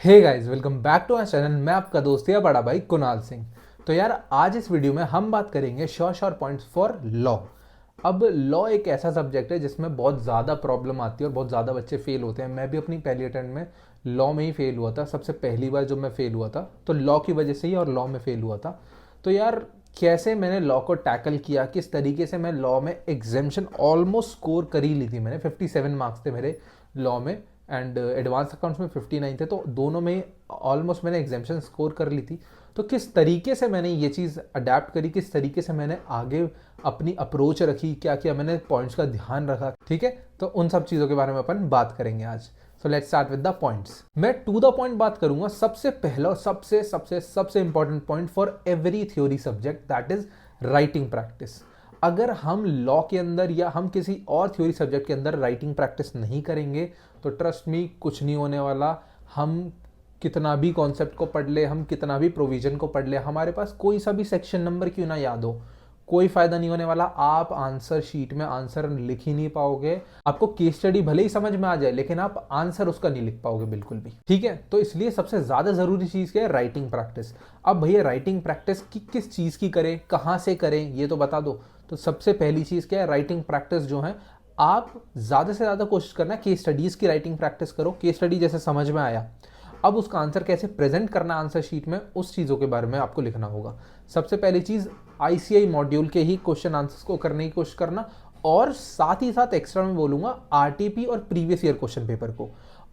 Hey guys, welcome back to our channel. मैं आपका दोस्त या बड़ा भाई कुणाल सिंह। तो यार आज इस वीडियो में हम बात करेंगे श्योर पॉइंट्स फॉर लॉ। अब लॉ एक ऐसा सब्जेक्ट है जिसमें बहुत ज़्यादा प्रॉब्लम आती है और बहुत ज़्यादा बच्चे फेल होते हैं। मैं भी अपनी पहली अटेम्प्ट में लॉ में ही फेल हुआ था। सबसे पहली बार जब मैं फेल हुआ था तो लॉ की वजह से ही और लॉ में फेल हुआ था। तो यार कैसे मैंने लॉ को टैकल किया, किस तरीके से मैं लॉ में एग्जेम्पशन ऑलमोस्ट स्कोर कर ही ली थी। मैंने 57 मार्क्स थे मेरे लॉ में एंड एडवांस अकाउंट्स में 59 थे, तो दोनों में ऑलमोस्ट मैंने एग्जामेशन स्कोर कर ली थी। तो किस तरीके से मैंने ये चीज़ अडेप्ट करी, किस तरीके से मैंने आगे अपनी अप्रोच रखी, क्या क्या मैंने पॉइंट्स का ध्यान रखा, ठीक है। तो उन सब चीज़ों के बारे में अपन बात करेंगे आज। So let's start with the points. मैं टू द पॉइंट बात करूंगा। सबसे पहला और सबसे सबसे सबसे important point for every theory subject, that is writing practice. अगर हम लॉ के अंदर या हम किसी और थ्योरी सब्जेक्ट के अंदर राइटिंग प्रैक्टिस नहीं करेंगे तो ट्रस्ट मी कुछ नहीं होने वाला। हम कितना भी कॉन्सेप्ट को पढ़ ले, हम कितना भी प्रोविजन को पढ़ ले, हमारे पास कोई सा भी सेक्शन नंबर क्यों ना याद हो, कोई फायदा नहीं होने वाला। आप आंसर शीट में आंसर लिख ही नहीं पाओगे। आपको केस स्टडी भले ही समझ में आ जाए लेकिन आप आंसर उसका नहीं लिख पाओगे बिल्कुल भी, ठीक है। तो इसलिए सबसे ज्यादा जरूरी चीज क्या है? Writing practice. अब भैया राइटिंग प्रैक्टिस की किस चीज की करें, कहां से करें, ये तो बता दो। तो सबसे पहली चीज क्या है? राइटिंग प्रैक्टिस जो है, आप ज्यादा से ज्यादा कोशिश करना है केस स्टडीज की राइटिंग प्रैक्टिस करो। केस स्टडी जैसे समझ में आया, अब उसका आंसर कैसे प्रेजेंट करना आंसर शीट में, उस चीज़ों के बारे में आपको लिखना होगा। सबसे पहली चीज़ आईसीआई मॉड्यूल के ही क्वेश्चन आंसर्स को करने की कोशिश करना, और साथ ही साथ एक्स्ट्रा में बोलूंगा आरटीपी और प्रीवियस ईयर क्वेश्चन पेपर को।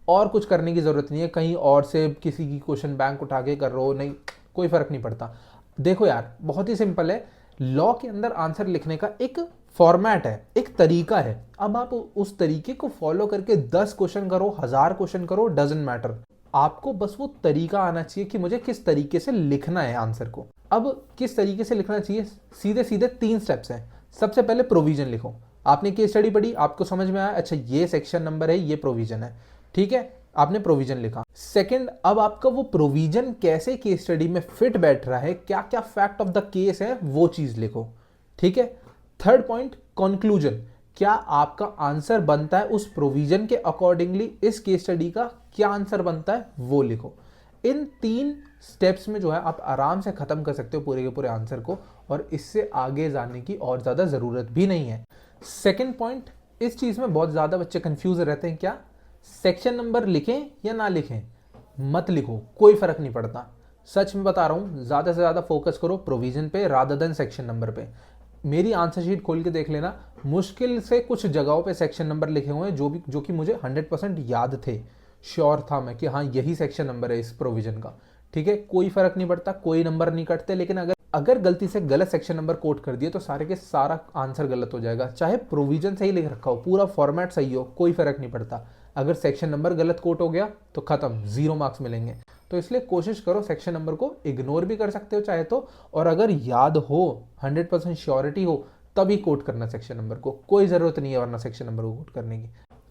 और कुछ करने की जरूरत नहीं है, कहीं और से किसी की क्वेश्चन बैंक उठा के कर रहे हो, नहीं, कोई फर्क नहीं पड़ता। देखो यार बहुत ही सिंपल है। लॉ के अंदर आंसर लिखने का एक फॉर्मेट है, एक तरीका है। अब आप उस तरीके को फॉलो करके 10 क्वेश्चन करो, 1000 क्वेश्चन करो, डजेंट मैटर। आपको बस वो तरीका आना चाहिए कि मुझे किस तरीके से लिखना है आंसर को। अब किस तरीके से लिखना चाहिए? सीधे सीधे 3 स्टेप्स हैं। सबसे पहले प्रोविजन लिखो। आपने केस स्टडी पढ़ी, आपको समझ में आया, अच्छा ये सेक्शन नंबर है, ये प्रोविजन है, ठीक है, आपने प्रोविजन लिखा। सेकंड, अब आपका वो प्रोविजन कैसे केस स्टडी में फिट बैठ रहा है, क्या क्या फैक्ट ऑफ द केस है, वो चीज लिखो, ठीक है। Third point, conclusion. क्या आपका आंसर बनता है उस प्रोविजन के अकॉर्डिंगली? इस केस स्टडी का क्या आंसर बनता है वो लिखो। इन 3 स्टेप्स में जो है आप आराम से खत्म कर सकते हो पूरे के पूरे आंसर को, और इससे आगे जाने की और ज्यादा जरूरत भी नहीं है। सेकंड पॉइंट, इस चीज में बहुत ज्यादा बच्चे कंफ्यूज रहते हैं। क्या सेक्शन नंबर लिखें या ना लिखें? मत लिखो, कोई फर्क नहीं पड़ता। सच में बता रहा हूं, ज्यादा से ज्यादा फोकस करो प्रोविजन पे रादर देन सेक्शन नंबर पे। मेरी आंसर शीट खोल के देख लेना, मुश्किल से कुछ जगहों पे सेक्शन नंबर लिखे हुए हैं जो कि मुझे 100% याद थे। श्योर था मैं कि हाँ यही सेक्शन नंबर है इस प्रोविजन का, ठीक है। कोई फर्क नहीं पड़ता, कोई नंबर नहीं कटते, लेकिन अगर अगर गलती से गलत सेक्शन नंबर कोट कर दिए तो सारे के सारा आंसर गलत हो जाएगा। चाहे प्रोविजन सही लिख रखा हो, पूरा फॉर्मेट सही हो, कोई फर्क नहीं पड़ता। अगर सेक्शन नंबर गलत कोट हो गया तो खत्म, 0 मार्क्स मिलेंगे। तो इसलिए कोशिश करो सेक्शन नंबर को इग्नोर भी कर सकते हो चाहे तो, और अगर याद हो, 100% श्योरिटी हो, तभी कोट करना सेक्शन नंबर को। कोई जरूरत नहीं है वरना सेक्शन नंबर को कोट करने की।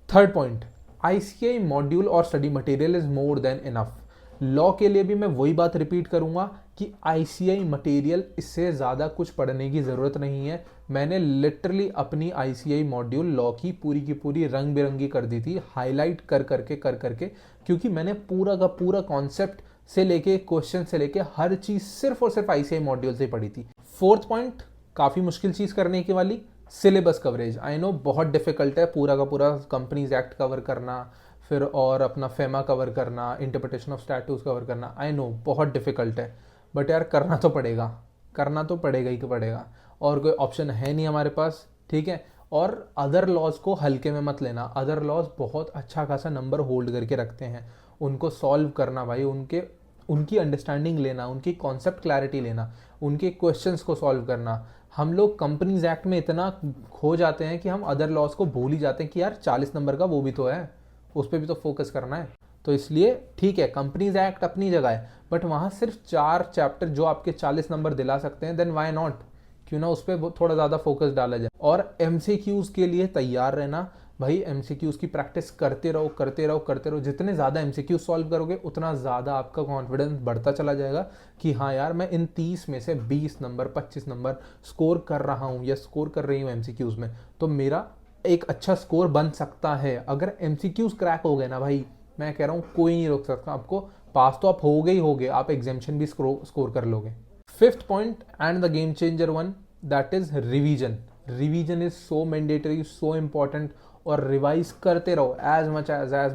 थर्ड पॉइंट, आईसीआई मॉड्यूल और study material is more than enough. Law के लिए भी मैं वही बात रिपीट करूंगा कि आईसीआई मटेरियल, इससे ज़्यादा कुछ पढ़ने की ज़रूरत नहीं है। मैंने लिटरली अपनी आईसीआई मॉड्यूल लॉ की पूरी रंग बिरंगी कर दी थी, हाईलाइट कर करके, क्योंकि मैंने पूरा का पूरा कॉन्सेप्ट से लेके क्वेश्चन से लेके हर चीज़ सिर्फ और सिर्फ आईसीआई मॉड्यूल से पढ़ी थी। फोर्थ पॉइंट, काफ़ी मुश्किल चीज़ करने की वाली, सिलेबस कवरेज। आई नो बहुत डिफिकल्ट है पूरा का पूरा कंपनीज एक्ट कवर करना, फिर और अपना फेमा कवर करना, इंटरप्रिटेशन ऑफ स्टैट्यूट्स कवर करना। आई नो बहुत डिफिकल्ट है, बट यार करना तो पड़ेगा, करना तो पड़ेगा ही पड़ेगा, और कोई ऑप्शन है नहीं हमारे पास, ठीक है। और अदर लॉज को हल्के में मत लेना। अदर लॉज बहुत अच्छा खासा नंबर होल्ड करके रखते हैं, उनको सॉल्व करना भाई, उनकी अंडरस्टैंडिंग लेना, उनकी कॉन्सेप्ट क्लैरिटी लेना, उनके क्वेश्चंस को सॉल्व करना। हम लोग कंपनीज एक्ट में इतना खो जाते हैं कि हम अदर लॉज को भूल ही जाते हैं कि यार 40 नंबर का वो भी तो है, उस पर भी तो फोकस करना है। तो इसलिए ठीक है, कंपनीज एक्ट अपनी जगह है, बट वहाँ सिर्फ 4 चैप्टर जो आपके 40 नंबर दिला सकते हैं, देन वाई नॉट, क्यों ना उस पर थोड़ा ज़्यादा फोकस डाला जाए। और एमसीक्यूज के लिए तैयार रहना भाई, एमसीक्यूज की प्रैक्टिस करते रहो। जितने ज़्यादा एमसीक्यू सॉल्व करोगे उतना ज़्यादा आपका कॉन्फिडेंस बढ़ता चला जाएगा कि हाँ यार मैं इन 30 में से 20 नंबर 25 नंबर स्कोर कर रहा हूँ या स्कोर कर रही हूँ एमसीक्यूज में, तो मेरा एक अच्छा स्कोर बन सकता है। अगर एमसीक्यूज क्रैक हो गए ना भाई, मैं कह रहा हूँ कोई नहीं रोक सकता आपको पास तो आप होगे ही होगे, आप एग्जामिशन भी स्कोर कर लोगे। Fifth point and the game changer one, that is revision. Revision is so mandatory, so important, और रिवाइज करते रहो एज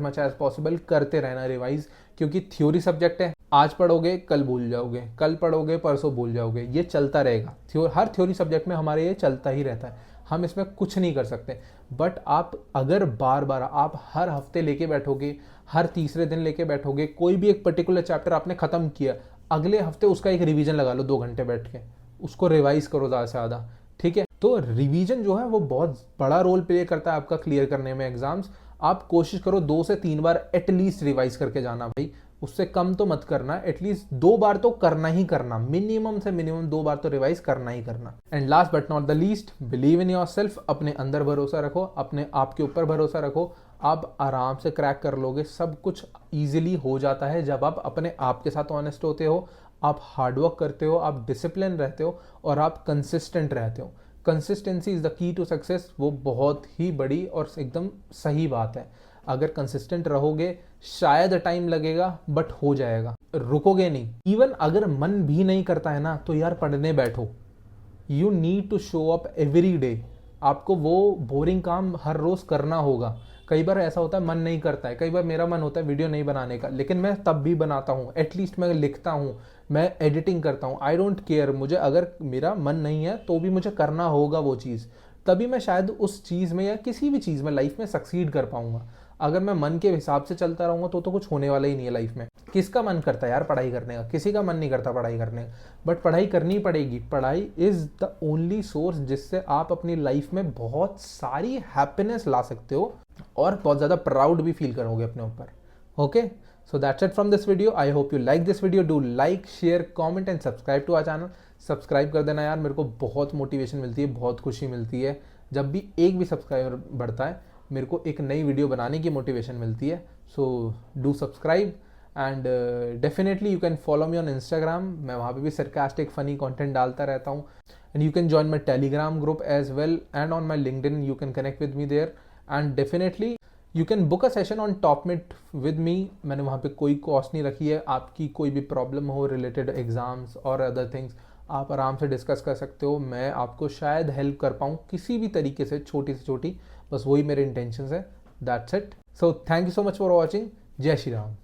मच एज पॉसिबल, करते रहना रिवाइज, क्योंकि थ्योरी सब्जेक्ट है, आज पढ़ोगे कल भूल जाओगे, कल पढ़ोगे परसों भूल जाओगे, ये चलता रहेगा। हर थ्योरी सब्जेक्ट में हमारे ये चलता ही रहता है, हम इसमें कुछ नहीं कर सकते। बट आप अगर बार बार आप हर हफ्ते लेके बैठोगे, हर तीसरे दिन लेके बैठोगे, कोई भी एक पर्टिकुलर चैप्टर आपने खत्म किया, अगले हफ्ते उसका एक रिवीजन लगा लो 2 घंटे बैठ के, उसको रिवाइज करो ज़्यादा से ज़्यादा, ठीक है। तो रिवीजन जो है वो बहुत बड़ा रोल प्ले करता है आपका क्लियर करने में एग्जाम्स। आप कोशिश करो 2 से 3 बार एटलीस्ट रिवाइज करके जाना भाई, उससे कम तो मत करना, एटलीस्ट 2 बार तो करना ही करना, मिनिमम से मिनिमम 2 बार तो रिवाइज करना ही करना। And last but not the least, believe in yourself, अपने अंदर भरोसा रखो, अपने आप के ऊपर भरोसा रखो, आप आराम से क्रैक कर लोगे, सब कुछ ईजिली हो जाता है जब आप अपने आप के साथ ऑनेस्ट होते हो, आप हार्डवर्क करते हो, आप डिसिप्लिन रहते हो, और आप कंसिस्टेंट रहते हो। Consistency is the key to success, वो बहुत ही बड़ी और एकदम सही बात है। अगर कंसिस्टेंट रहोगे, शायद टाइम लगेगा बट हो जाएगा, रुकोगे नहीं। इवन अगर मन भी नहीं करता है ना, तो यार पढ़ने बैठो, you need to show up every day. आपको वो बोरिंग काम हर रोज करना होगा। कई बार ऐसा होता है मन नहीं करता है, कई बार मेरा मन होता है वीडियो नहीं बनाने का, लेकिन मैं तब भी बनाता हूँ, एटलीस्ट मैं लिखता हूँ, मैं एडिटिंग करता हूँ, आई डोंट केयर, मुझे अगर मेरा मन नहीं है तो भी मुझे करना होगा वो चीज़, तभी मैं शायद उस चीज़ में या किसी भी चीज़ में लाइफ में सक्सीड कर पाऊंगा। अगर मैं मन के हिसाब से चलता रहूँगा तो कुछ होने वाला ही नहीं है लाइफ में। किसका मन करता है यार पढ़ाई करने का, किसी का मन नहीं करता पढ़ाई करने का, बट पढ़ाई करनी पड़ेगी। पढ़ाई इज़ द ओनली सोर्स जिससे आप अपनी लाइफ में बहुत सारी हैप्पीनेस ला सकते हो और बहुत ज़्यादा प्राउड भी फील करोगे अपने ऊपर। Okay, so that's it from this video. I hope you like this video. Do like, share, comment and subscribe to our channel. Subscribe कर देना यार, मेरे को बहुत मोटिवेशन मिलती है, बहुत खुशी मिलती है जब भी एक भी सब्सक्राइबर बढ़ता है, मेरे को एक नई वीडियो बनाने की मोटिवेशन मिलती है। So do subscribe and definitely you can follow me on Instagram, मैं वहाँ पे भी सरकास्टिक फनी कंटेंट डालता रहता हूँ। And you can join my Telegram group as well, and on my LinkedIn you can connect with me there, and definitely you can book a session on Topmate with me. मैंने वहाँ पे कोई cost नहीं रखी है। आपकी कोई भी प्रॉब्लम हो रिलेटेड एग्जाम्स और अदर थिंग्स, आप आराम से डिस्कस कर सकते हो। मैं आपको शायद हेल्प कर पाऊँ किसी भी तरीके से, छोटी से छोटी, बस वही मेरे इंटेंशन है। That's it. So thank you so much for watching. जय श्री राम।